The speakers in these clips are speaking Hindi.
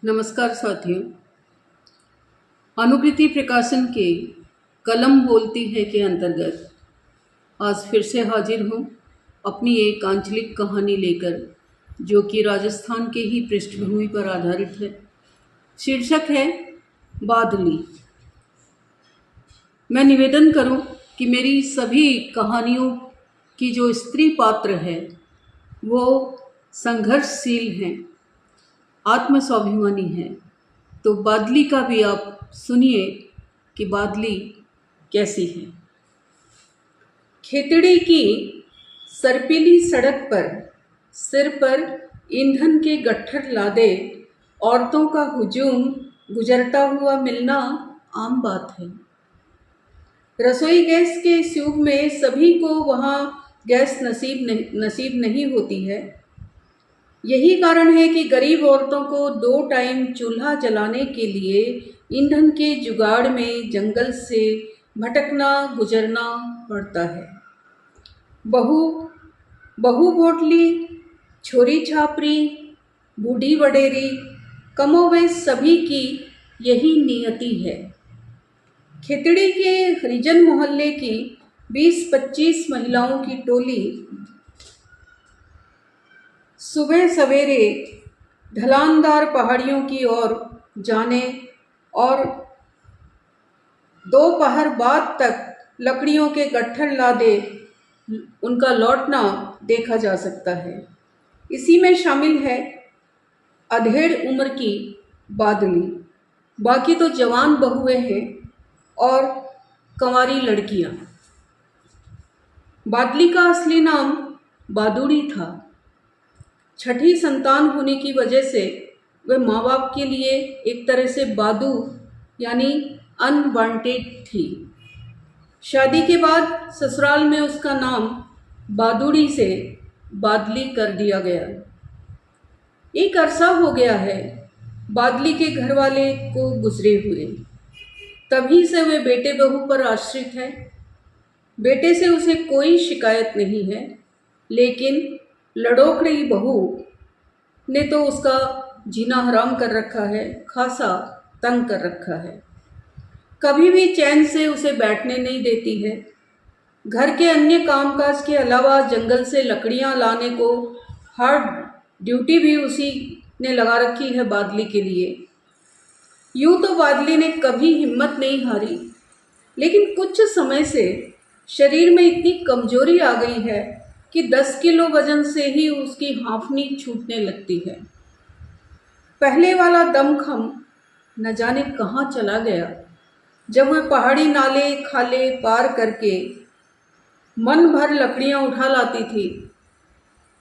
नमस्कार साथियों। अनुकृति प्रकाशन के कलम बोलती है के अंतर्गत आज फिर से हाजिर हूँ अपनी एक आंचलिक कहानी लेकर, जो कि राजस्थान के ही पृष्ठभूमि पर आधारित है। शीर्षक है बादली। मैं निवेदन करूँ कि मेरी सभी कहानियों की जो स्त्री पात्र है वो संघर्षशील हैं, आत्मस्वाभिमानी है। तो बादली का भी आप सुनिए कि बादली कैसी है। खेतड़ी की सर्पीली सड़क पर सिर पर ईंधन के गट्ठर लादे औरतों का हुजूम गुजरता हुआ मिलना आम बात है। रसोई गैस के इस युग में सभी को वहाँ गैस नसीब नहीं होती है। यही कारण है कि गरीब औरतों को 2 टाइम चूल्हा जलाने के लिए ईंधन के जुगाड़ में जंगल से भटकना गुजरना पड़ता है। बहू भोटली, छोरी छापरी, बूढ़ी वडेरी, कमोवेश सभी की यही नियति है। खेतड़ी के हरिजन मोहल्ले की 20-25 महिलाओं की टोली सुबह सवेरे ढलानदार पहाड़ियों की ओर जाने और दोपहर बाद तक लकड़ियों के गट्ठर लादे उनका लौटना देखा जा सकता है। इसी में शामिल है अधेड़ उम्र की बादली, बाकी तो जवान बहुएं हैं और कंवारी लड़कियां। बादली का असली नाम बादुड़ी था। छठी संतान होने की वजह से वह माँ बाप के लिए एक तरह से बादू यानी अनवांटेड थी। शादी के बाद ससुराल में उसका नाम बादुड़ी से बादली कर दिया गया। एक अरसा हो गया है बादली के घर वाले को गुजरे हुए। तभी से वे बेटे बहू पर आश्रित है। बेटे से उसे कोई शिकायत नहीं है, लेकिन लड़ोकड़ी बहू ने तो उसका जीना हराम कर रखा है, खासा तंग कर रखा है। कभी भी चैन से उसे बैठने नहीं देती है। घर के अन्य कामकाज के अलावा जंगल से लकड़ियां लाने को हार्ड ड्यूटी भी उसी ने लगा रखी है बादली के लिए। यूं तो बादली ने कभी हिम्मत नहीं हारी, लेकिन कुछ समय से शरीर में इतनी कमजोरी आ गई है कि 10 किलो वजन से ही उसकी हांफनी छूटने लगती है। पहले वाला दमखम न जाने कहाँ चला गया, जब वह पहाड़ी नाले खाले पार करके मन भर लकड़ियां उठा लाती थी।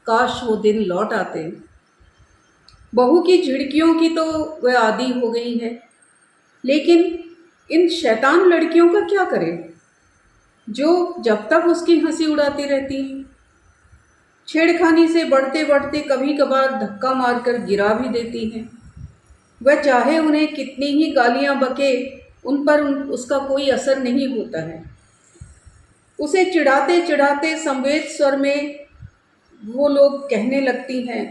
काश वो दिन लौट आते। बहू की झिड़कियों की तो वह आदी हो गई है, लेकिन इन शैतान लड़कियों का क्या करे, जो जब तक उसकी हंसी उड़ाती रहती हैं। छेड़खानी से बढ़ते बढ़ते कभी कभार धक्का मारकर गिरा भी देती हैं। वह चाहे उन्हें कितनी ही गालियां बके, उन पर उसका कोई असर नहीं होता है। उसे चिढ़ाते चिढ़ाते संवेद स्वर में वो लोग कहने लगती हैं,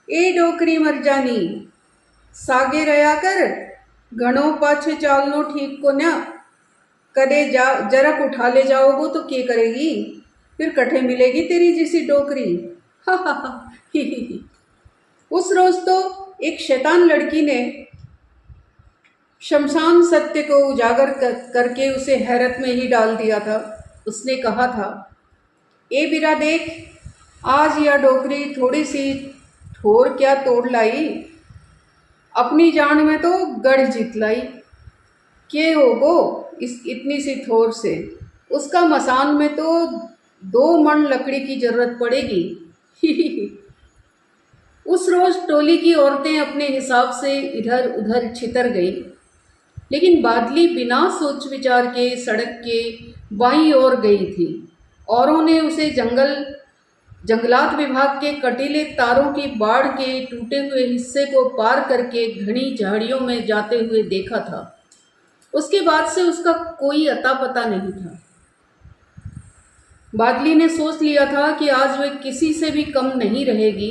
ए डोकरी मर जानी, सागे रया कर, घणो पाछे चालनो ठीक को न, कदे जरक उठा ले जाओगो तो क्या करेगी, फिर कठे मिलेगी तेरी जैसी डोकरी। हा हा हा ही ही। उस रोज तो एक शैतान लड़की ने शमशान सत्य को उजागर करके उसे हैरत में ही डाल दिया था। उसने कहा था, ए बिरा देख, आज यह डोकरी थोड़ी सी ठोर क्या तोड़ लाई, अपनी जान में तो गढ़ जीत लाई। के होगो इस इतनी सी थोर से, उसका मसान में तो 2 मन लकड़ी की जरूरत पड़ेगी। उस रोज टोली की औरतें अपने हिसाब से इधर उधर छितर गई, लेकिन बादली बिना सोच विचार के सड़क के बाईं ओर गई थी। औरों ने उसे जंगलात विभाग के कटीले तारों की बाड़ के टूटे हुए हिस्से को पार करके घनी झाड़ियों में जाते हुए देखा था। उसके बाद से उसका कोई अता पता नहीं था। बादली ने सोच लिया था कि आज वह किसी से भी कम नहीं रहेगी।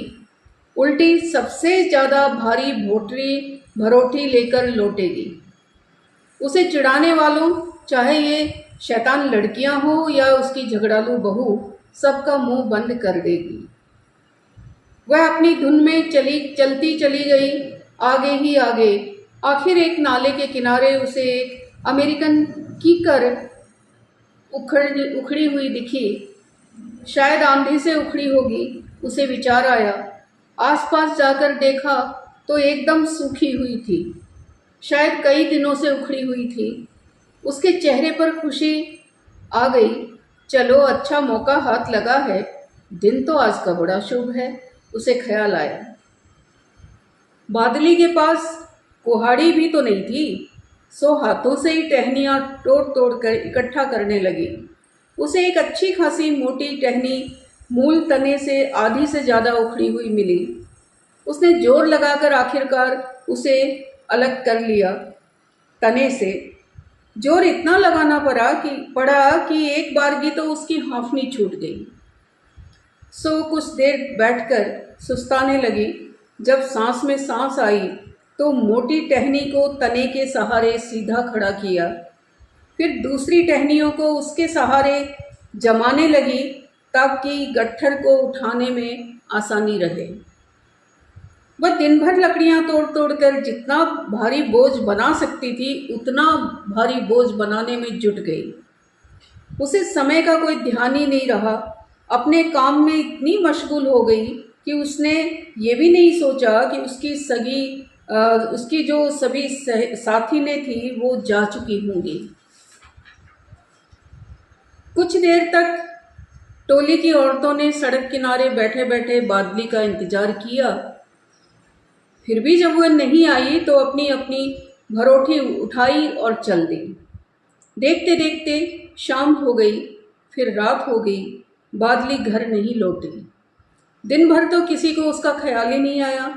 उल्टी सबसे ज़्यादा भारी भोटरी भरोठी लेकर लौटेगी। उसे चिढ़ाने वालों, चाहे ये शैतान लड़कियां हो या उसकी झगड़ालू बहू, सबका मुंह बंद कर देगी। वह अपनी धुन में चलती चली गई, आगे ही आगे। आखिर एक नाले के किनारे उसे एक अमेरिकन कीकर उखड़ी हुई दिखी। शायद आंधी से उखड़ी होगी, उसे विचार आया। आसपास जाकर देखा तो एकदम सूखी हुई थी, शायद कई दिनों से उखड़ी हुई थी। उसके चेहरे पर खुशी आ गई। चलो, अच्छा मौका हाथ लगा है, दिन तो आज का बड़ा शुभ है, उसे ख्याल आया। बादली के पास कुहाड़ी भी तो नहीं थी, सो हाथों से ही टहनियाँ तोड़ तोड़ कर इकट्ठा करने लगी। उसे एक अच्छी खासी मोटी टहनी मूल तने से आधी से ज़्यादा उखड़ी हुई मिली। उसने जोर लगाकर आखिरकार उसे अलग कर लिया तने से। जोर इतना लगाना पड़ा कि एक बारगी तो उसकी हाँफनी छूट गई। सो कुछ देर बैठकर सुस्ताने लगी। जब सांस में सांस आई तो मोटी टहनी को तने के सहारे सीधा खड़ा किया, फिर दूसरी टहनियों को उसके सहारे जमाने लगी ताकि गट्ठर को उठाने में आसानी रहे। वह दिन भर लकड़ियां तोड़ तोड़ कर जितना भारी बोझ बना सकती थी उतना भारी बोझ बनाने में जुट गई। उसे समय का कोई ध्यान ही नहीं रहा। अपने काम में इतनी मशगूल हो गई कि उसने ये भी नहीं सोचा कि उसकी जो सभी साथी ने थी वो जा चुकी होंगी। कुछ देर तक टोली की औरतों ने सड़क किनारे बैठे बैठे बादली का इंतजार किया। फिर भी जब वह नहीं आई तो अपनी अपनी भरोठी उठाई और चल दी। देखते देखते शाम हो गई, फिर रात हो गई, बादली घर नहीं लौटी। दिन भर तो किसी को उसका ख्याल ही नहीं आया।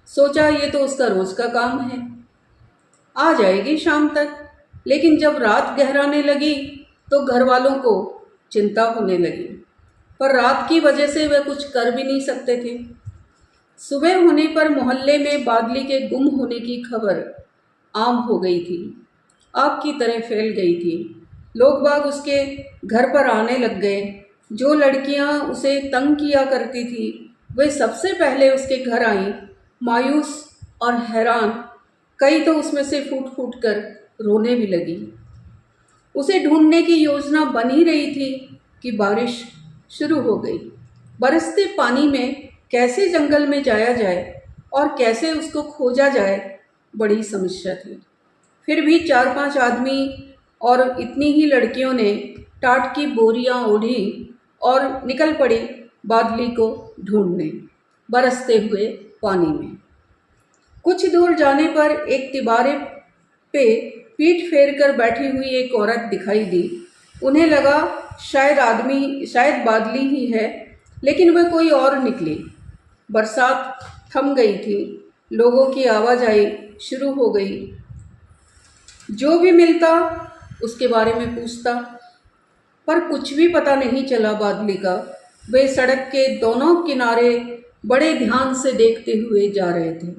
सोचा ये तो उसका रोज का काम है, आ जाएगी शाम तक। लेकिन जब रात गहराने लगी तो घर वालों को चिंता होने लगी, पर रात की वजह से वे कुछ कर भी नहीं सकते थे। सुबह होने पर मोहल्ले में बादली के गुम होने की खबर आम हो गई थी, आग की तरह फैल गई थी। लोग बाग उसके घर पर आने लग गए। जो लड़कियां उसे तंग किया करती थी वे सबसे पहले उसके घर आईं, मायूस और हैरान। कई तो उसमें से फूट फूट कर रोने भी लगी। उसे ढूंढने की योजना बन ही रही थी कि बारिश शुरू हो गई। बरसते पानी में कैसे जंगल में जाया जाए और कैसे उसको खोजा जाए, बड़ी समस्या थी। फिर भी 4-5 आदमी और इतनी ही लड़कियों ने टाट की बोरियां ओढ़ी और निकल पड़ी बादली को ढूंढने बरसते हुए पानी में। कुछ दूर जाने पर एक तिबारे पे पीठ फेर कर बैठी हुई एक औरत दिखाई दी। उन्हें लगा शायद बादली ही है, लेकिन वह कोई और निकली। बरसात थम गई थी, लोगों की आवाजाही शुरू हो गई। जो भी मिलता उसके बारे में पूछता, पर कुछ भी पता नहीं चला बादली का। वे सड़क के दोनों किनारे बड़े ध्यान से देखते हुए जा रहे थे।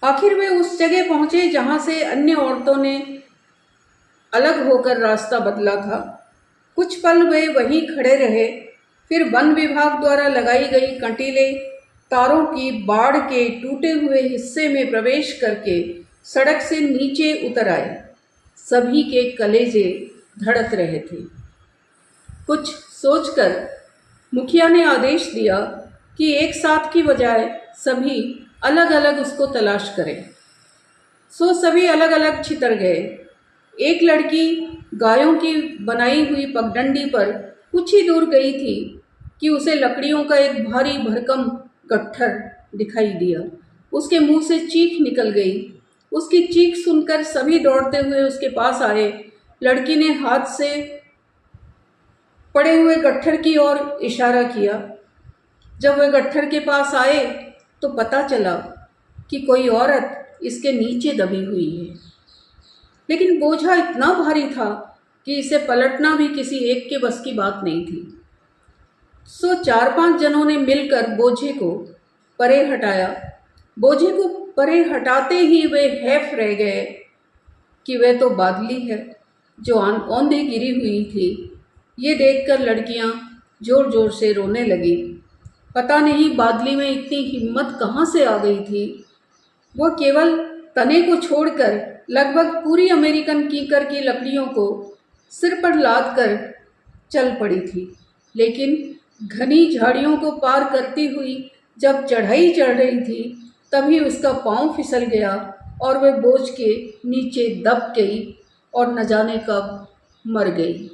आखिर वे उस जगह पहुंचे जहां से अन्य औरतों ने अलग होकर रास्ता बदला था। कुछ पल वे वहीं खड़े रहे, फिर वन विभाग द्वारा लगाई गई कंटीले तारों की बाड़ के टूटे हुए हिस्से में प्रवेश करके सड़क से नीचे उतर आए। सभी के कलेजे धड़क रहे थे। कुछ सोचकर मुखिया ने आदेश दिया कि एक साथ की बजाय सभी अलग अलग उसको तलाश करें। सो सभी अलग अलग छितर गए। एक लड़की गायों की बनाई हुई पगडंडी पर कुछ ही दूर गई थी कि उसे लकड़ियों का एक भारी भरकम गट्ठर दिखाई दिया। उसके मुंह से चीख निकल गई। उसकी चीख सुनकर सभी दौड़ते हुए उसके पास आए। लड़की ने हाथ से पड़े हुए गट्ठर की ओर इशारा किया। जब वे गट्ठर के पास आए तो पता चला कि कोई औरत इसके नीचे दबी हुई है, लेकिन बोझा इतना भारी था कि इसे पलटना भी किसी एक के बस की बात नहीं थी। सो 4-5 जनों ने मिलकर बोझे को परे हटाया। बोझे को परे हटाते ही वे हैफ रह गए कि वह तो बादली है जो औंधी गिरी हुई थी। ये देखकर लड़कियां जोर जोर से रोने लगी। पता नहीं बादली में इतनी हिम्मत कहाँ से आ गई थी। वह केवल तने को छोड़कर लगभग पूरी अमेरिकन कीकर की लकड़ियों को सिर पर लाद कर चल पड़ी थी। लेकिन घनी झाड़ियों को पार करती हुई जब चढ़ाई चढ़ रही थी तभी उसका पांव फिसल गया और वह बोझ के नीचे दब गई और न जाने कब मर गई।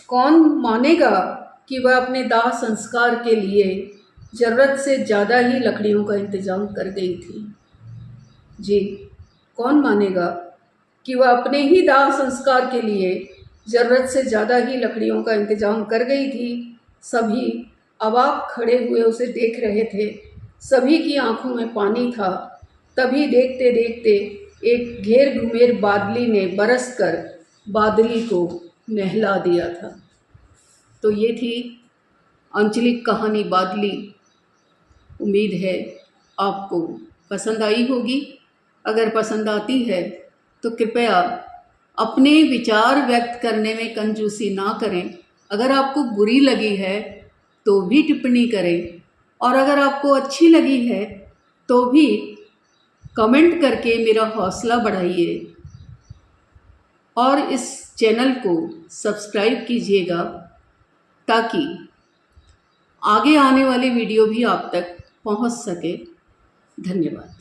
कौन मानेगा कि वह अपने दाह संस्कार के लिए ज़रूरत से ज़्यादा ही लकड़ियों का इंतज़ाम कर गई थी। जी, कौन मानेगा कि वह अपने ही दाह संस्कार के लिए ज़रूरत से ज़्यादा ही लकड़ियों का इंतज़ाम कर गई थी। सभी अवाक खड़े हुए उसे देख रहे थे। सभी की आंखों में पानी था। तभी देखते देखते एक घेर घुमेर बादली ने बरसकर बादली को नहला दिया था। तो ये थी आंचलिक कहानी बादली। उम्मीद है आपको पसंद आई होगी। अगर पसंद आती है तो कृपया अपने विचार व्यक्त करने में कंजूसी ना करें। अगर आपको बुरी लगी है तो भी टिप्पणी करें और अगर आपको अच्छी लगी है तो भी कमेंट करके मेरा हौसला बढ़ाइए और इस चैनल को सब्सक्राइब कीजिएगा ताकि आगे आने वाली वीडियो भी आप तक पहुंच सके। धन्यवाद।